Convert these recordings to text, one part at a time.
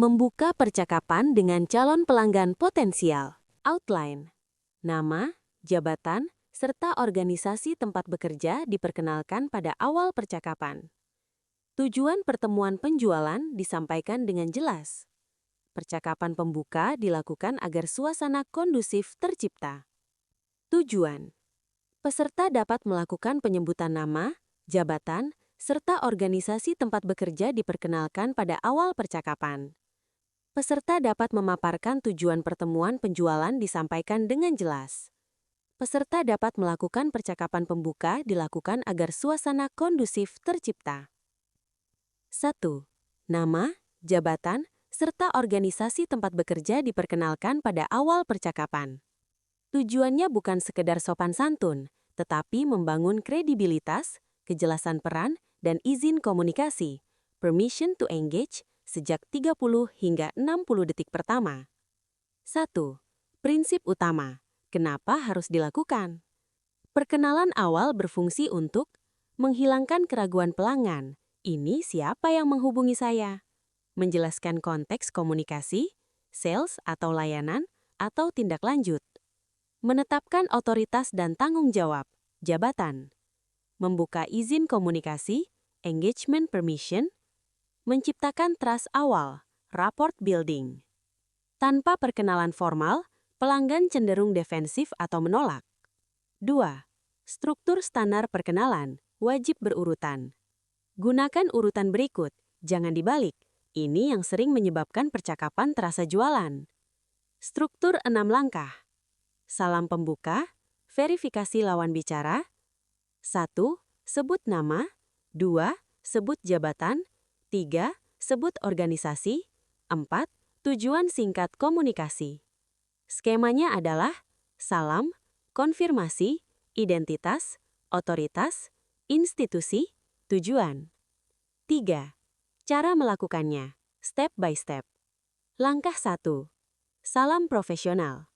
Membuka percakapan dengan calon pelanggan potensial. Outline. Nama, jabatan, serta organisasi tempat bekerja diperkenalkan pada awal percakapan. Tujuan pertemuan penjualan disampaikan dengan jelas. Percakapan pembuka dilakukan agar suasana kondusif tercipta. Tujuan. Peserta dapat melakukan penyebutan nama, jabatan, serta organisasi tempat bekerja diperkenalkan pada awal percakapan. Peserta dapat memaparkan tujuan pertemuan penjualan disampaikan dengan jelas. Peserta dapat melakukan percakapan pembuka dilakukan agar suasana kondusif tercipta. 1. Nama, jabatan, serta organisasi tempat bekerja diperkenalkan pada awal percakapan. Tujuannya bukan sekedar sopan santun, tetapi membangun kredibilitas, kejelasan peran, dan izin komunikasi, permission to engage, sejak 30 hingga 60 detik pertama. 1. Prinsip utama. Kenapa harus dilakukan? Perkenalan awal berfungsi untuk menghilangkan keraguan pelanggan. Ini siapa yang menghubungi saya? Menjelaskan konteks komunikasi, sales atau layanan, atau tindak lanjut. Menetapkan otoritas dan tanggung jawab, jabatan. Membuka izin komunikasi, engagement permission. Menciptakan trust awal, rapport building. Tanpa perkenalan formal, pelanggan cenderung defensif atau menolak. 2. Struktur standar perkenalan, wajib berurutan. Gunakan urutan berikut, jangan dibalik. Ini yang sering menyebabkan percakapan terasa jualan. Struktur 6 langkah. Salam pembuka, verifikasi lawan bicara. 1. Sebut nama. 2. Sebut jabatan. 3. Sebut organisasi. 4. Tujuan singkat komunikasi. Skemanya adalah salam, konfirmasi, identitas, otoritas, institusi, tujuan. 3. Cara melakukannya, step by step. Langkah 1. Salam profesional.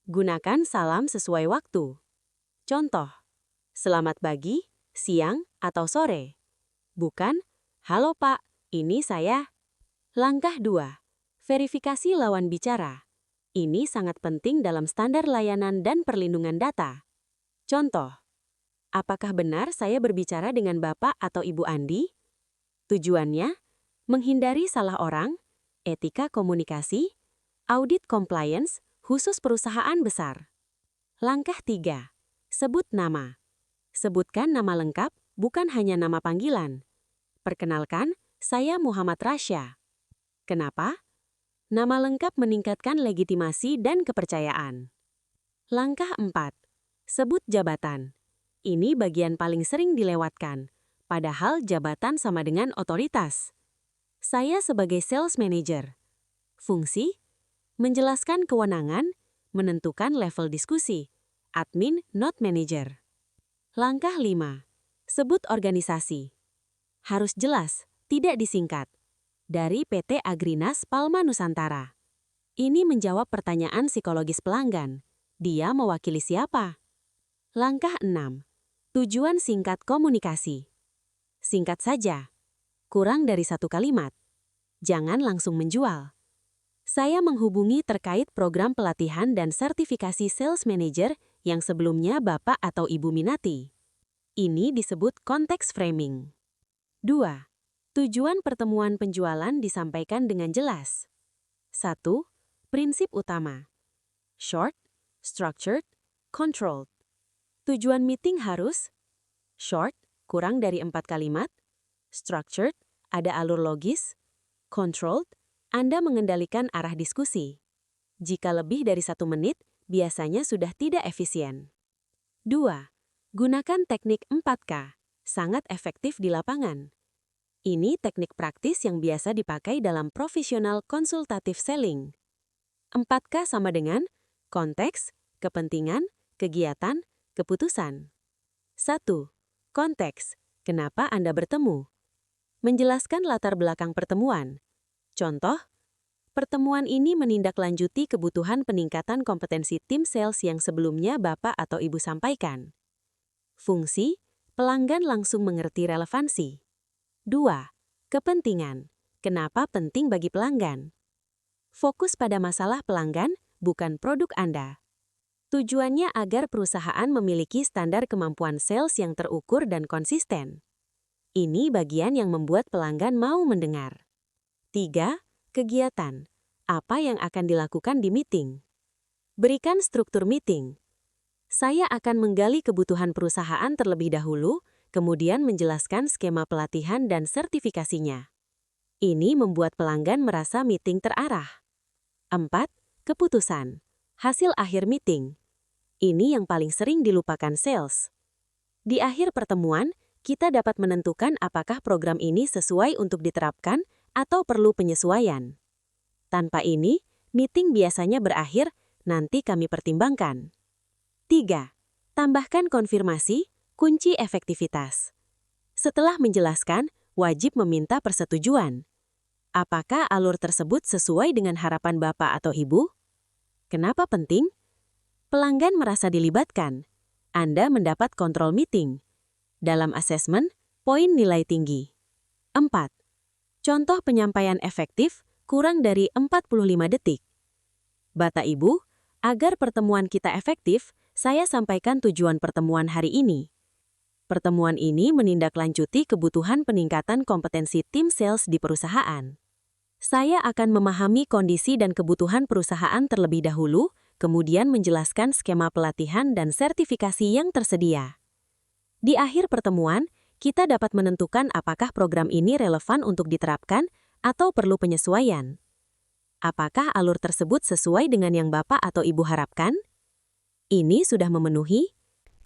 Gunakan salam sesuai waktu. Contoh, selamat pagi, siang, atau sore. Bukan, halo Pak, ini saya. Langkah 2. Verifikasi lawan bicara. Ini sangat penting dalam standar layanan dan perlindungan data. Contoh, apakah benar saya berbicara dengan Bapak atau Ibu Andi? Tujuannya, menghindari salah orang, etika komunikasi, audit compliance, khusus perusahaan besar. Langkah 3. Sebut nama. Sebutkan nama lengkap, bukan hanya nama panggilan. Perkenalkan, saya Muhammad Rasya. Kenapa? Nama lengkap meningkatkan legitimasi dan kepercayaan. Langkah 4. Sebut jabatan. Ini bagian paling sering dilewatkan, padahal jabatan sama dengan otoritas. Saya sebagai sales manager. Fungsi, menjelaskan kewenangan, menentukan level diskusi. Admin, not manager. Langkah 5. Sebut organisasi. Harus jelas, tidak disingkat. Dari PT Agrinas Palma Nusantara. Ini menjawab pertanyaan psikologis pelanggan. Dia mewakili siapa? Langkah 6. Tujuan singkat komunikasi. Singkat saja. Kurang dari 1 kalimat. Jangan langsung menjual. Saya menghubungi terkait program pelatihan dan sertifikasi sales manager yang sebelumnya Bapak atau Ibu minati. Ini disebut konteks framing. 2. Tujuan pertemuan penjualan disampaikan dengan jelas. 1. Prinsip utama. Short, structured, controlled. Tujuan meeting harus short, kurang dari 4 kalimat. Structured, ada alur logis. Controlled, Anda mengendalikan arah diskusi. Jika lebih dari 1 menit, biasanya sudah tidak efisien. 2. Gunakan teknik 4K, sangat efektif di lapangan. Ini teknik praktis yang biasa dipakai dalam profesional konsultatif selling. 4K sama dengan konteks, kepentingan, kegiatan, keputusan. 1. Konteks, kenapa Anda bertemu? Menjelaskan latar belakang pertemuan. Contoh, pertemuan ini menindaklanjuti kebutuhan peningkatan kompetensi tim sales yang sebelumnya Bapak atau Ibu sampaikan. Fungsi, pelanggan langsung mengerti relevansi. 2. Kepentingan. Kenapa penting bagi pelanggan? Fokus pada masalah pelanggan, bukan produk Anda. Tujuannya agar perusahaan memiliki standar kemampuan sales yang terukur dan konsisten. Ini bagian yang membuat pelanggan mau mendengar. 3. Kegiatan. Apa yang akan dilakukan di meeting? Berikan struktur meeting. Saya akan menggali kebutuhan perusahaan terlebih dahulu, kemudian menjelaskan skema pelatihan dan sertifikasinya. Ini membuat pelanggan merasa meeting terarah. 4. Keputusan. Hasil akhir meeting. Ini yang paling sering dilupakan sales. Di akhir pertemuan, kita dapat menentukan apakah program ini sesuai untuk diterapkan atau perlu penyesuaian. Tanpa ini, meeting biasanya berakhir, nanti kami pertimbangkan. 3. Tambahkan konfirmasi, kunci efektivitas. Setelah menjelaskan, wajib meminta persetujuan. Apakah alur tersebut sesuai dengan harapan Bapak atau Ibu? Kenapa penting? Pelanggan merasa dilibatkan. Anda mendapat kontrol meeting. Dalam asesmen, poin nilai tinggi. 4. Contoh penyampaian efektif kurang dari 45 detik. Bapak Ibu, agar pertemuan kita efektif, saya sampaikan tujuan pertemuan hari ini. Pertemuan ini menindaklanjuti kebutuhan peningkatan kompetensi tim sales di perusahaan. Saya akan memahami kondisi dan kebutuhan perusahaan terlebih dahulu, kemudian menjelaskan skema pelatihan dan sertifikasi yang tersedia. Di akhir pertemuan, kita dapat menentukan apakah program ini relevan untuk diterapkan atau perlu penyesuaian. Apakah alur tersebut sesuai dengan yang Bapak atau Ibu harapkan? Ini sudah memenuhi.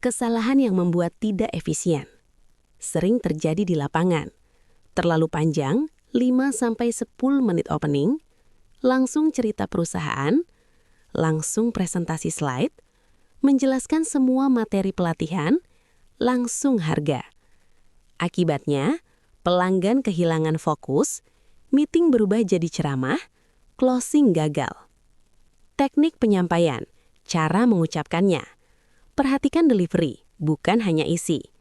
Kesalahan yang membuat tidak efisien. Sering terjadi di lapangan. Terlalu panjang, 5-10 menit opening, langsung cerita perusahaan, langsung presentasi slide, menjelaskan semua materi pelatihan, langsung harga. Akibatnya, pelanggan kehilangan fokus, meeting berubah jadi ceramah, closing gagal. Teknik penyampaian, cara mengucapkannya. Perhatikan delivery, bukan hanya isi.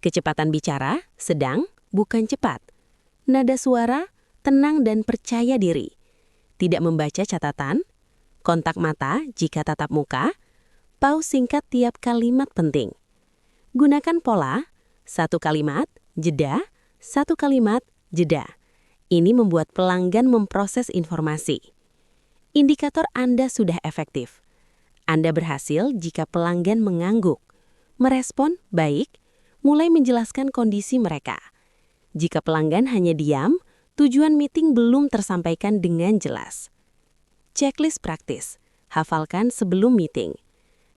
Kecepatan bicara, sedang, bukan cepat. Nada suara, tenang dan percaya diri. Tidak membaca catatan, kontak mata jika tatap muka, pause singkat tiap kalimat penting. Gunakan pola, 1 kalimat, jeda, 1 kalimat, jeda. Ini membuat pelanggan memproses informasi. Indikator Anda sudah efektif. Anda berhasil jika pelanggan mengangguk, merespon baik, mulai menjelaskan kondisi mereka. Jika pelanggan hanya diam, tujuan meeting belum tersampaikan dengan jelas. Checklist praktis, hafalkan sebelum meeting.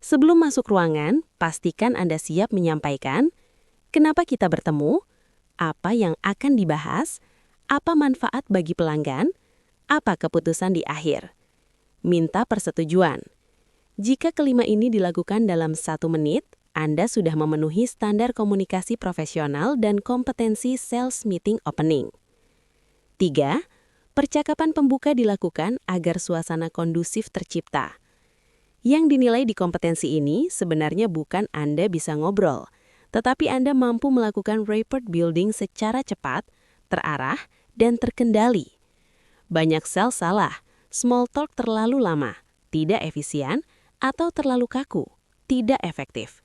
Sebelum masuk ruangan, pastikan Anda siap menyampaikan kenapa kita bertemu, apa yang akan dibahas, apa manfaat bagi pelanggan, apa keputusan di akhir. Minta persetujuan. Jika kelima ini dilakukan dalam 1 menit, Anda sudah memenuhi standar komunikasi profesional dan kompetensi sales meeting opening. 3. Percakapan pembuka dilakukan agar suasana kondusif tercipta. Yang dinilai di kompetensi ini sebenarnya bukan Anda bisa ngobrol, tetapi Anda mampu melakukan rapport building secara cepat, terarah, dan terkendali. Banyak sales salah, small talk terlalu lama, tidak efisien, atau terlalu kaku, tidak efektif.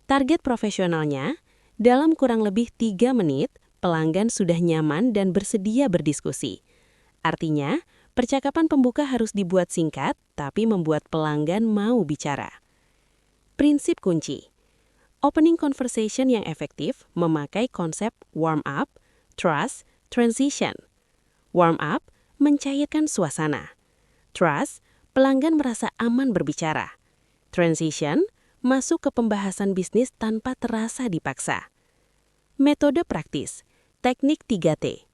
Target profesionalnya, dalam kurang lebih 3 menit, pelanggan sudah nyaman dan bersedia berdiskusi. Artinya, percakapan pembuka harus dibuat singkat, tapi membuat pelanggan mau bicara. Prinsip kunci. Opening conversation yang efektif memakai konsep warm up, trust, transition. Warm up, mencairkan suasana. Trust, pelanggan merasa aman berbicara. Transition, masuk ke pembahasan bisnis tanpa terasa dipaksa. Metode praktis, teknik 3T.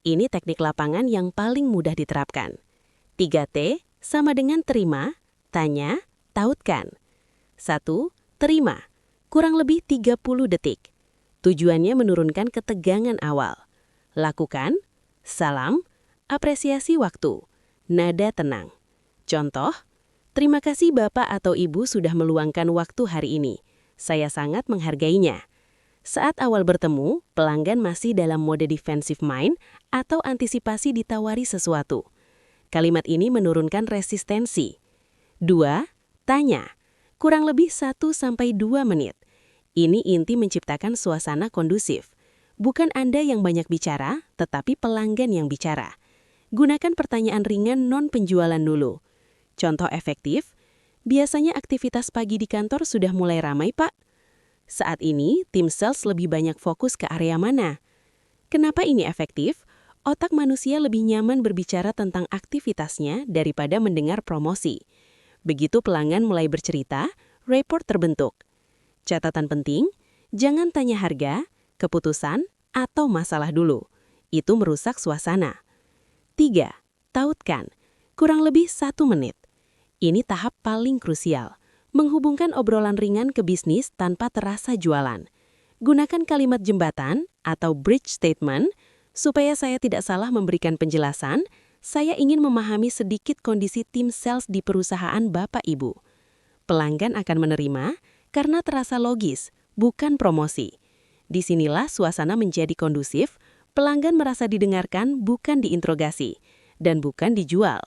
Ini teknik lapangan yang paling mudah diterapkan. 3T sama dengan terima, tanya, tautkan. 1. Terima, kurang lebih 30 detik. Tujuannya menurunkan ketegangan awal. Lakukan, salam, apresiasi waktu, nada tenang. Contoh, terima kasih Bapak atau Ibu sudah meluangkan waktu hari ini. Saya sangat menghargainya. Saat awal bertemu, pelanggan masih dalam mode defensive mind atau antisipasi ditawari sesuatu. Kalimat ini menurunkan resistensi. 2. Tanya. Kurang lebih 1-2 menit. Ini inti menciptakan suasana kondusif. Bukan Anda yang banyak bicara, tetapi pelanggan yang bicara. Gunakan pertanyaan ringan non-penjualan dulu. Contoh efektif, biasanya aktivitas pagi di kantor sudah mulai ramai, Pak. Saat ini, tim sales lebih banyak fokus ke area mana? Kenapa ini efektif? Otak manusia lebih nyaman berbicara tentang aktivitasnya daripada mendengar promosi. Begitu pelanggan mulai bercerita, rapport terbentuk. Catatan penting, jangan tanya harga, keputusan, atau masalah dulu. Itu merusak suasana. 3. Tautkan. Kurang lebih 1 menit. Ini tahap paling krusial. Menghubungkan obrolan ringan ke bisnis tanpa terasa jualan. Gunakan kalimat jembatan atau bridge statement supaya saya tidak salah memberikan penjelasan. Saya ingin memahami sedikit kondisi tim sales di perusahaan Bapak Ibu. Pelanggan akan menerima karena terasa logis, bukan promosi. Disinilah suasana menjadi kondusif, pelanggan merasa didengarkan bukan diinterogasi, dan bukan dijual.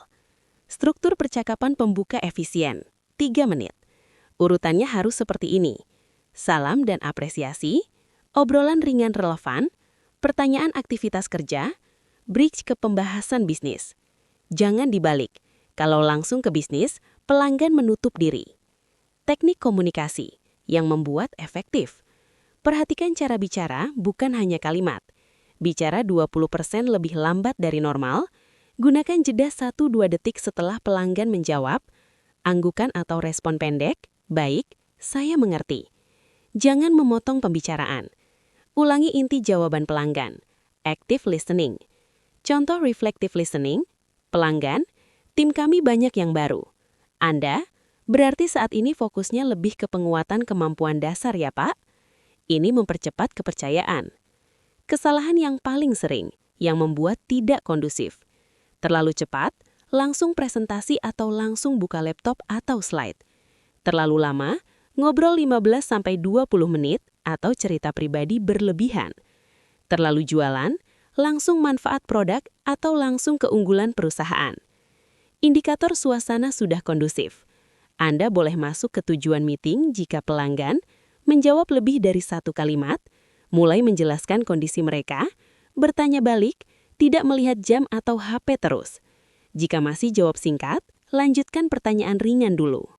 Struktur percakapan pembuka efisien, 3 menit. Urutannya harus seperti ini. Salam dan apresiasi, obrolan ringan relevan, pertanyaan aktivitas kerja, bridge ke pembahasan bisnis. Jangan dibalik. Kalau langsung ke bisnis, pelanggan menutup diri. Teknik komunikasi yang membuat efektif. Perhatikan cara bicara, bukan hanya kalimat. Bicara 20% lebih lambat dari normal. Gunakan jeda 1-2 detik setelah pelanggan menjawab. Anggukan atau respon pendek. Baik, saya mengerti. Jangan memotong pembicaraan. Ulangi inti jawaban pelanggan. Active listening. Contoh reflective listening, pelanggan, tim kami banyak yang baru. Anda, berarti saat ini fokusnya lebih ke penguatan kemampuan dasar ya Pak? Ini mempercepat kepercayaan. Kesalahan yang paling sering, yang membuat tidak kondusif. Terlalu cepat, langsung presentasi atau langsung buka laptop atau slide. Terlalu lama, ngobrol 15-20 menit atau cerita pribadi berlebihan. Terlalu jualan, langsung manfaat produk atau langsung keunggulan perusahaan. Indikator suasana sudah kondusif. Anda boleh masuk ke tujuan meeting jika pelanggan menjawab lebih dari 1 kalimat, mulai menjelaskan kondisi mereka, bertanya balik, tidak melihat jam atau HP terus. Jika masih jawab singkat, lanjutkan pertanyaan ringan dulu.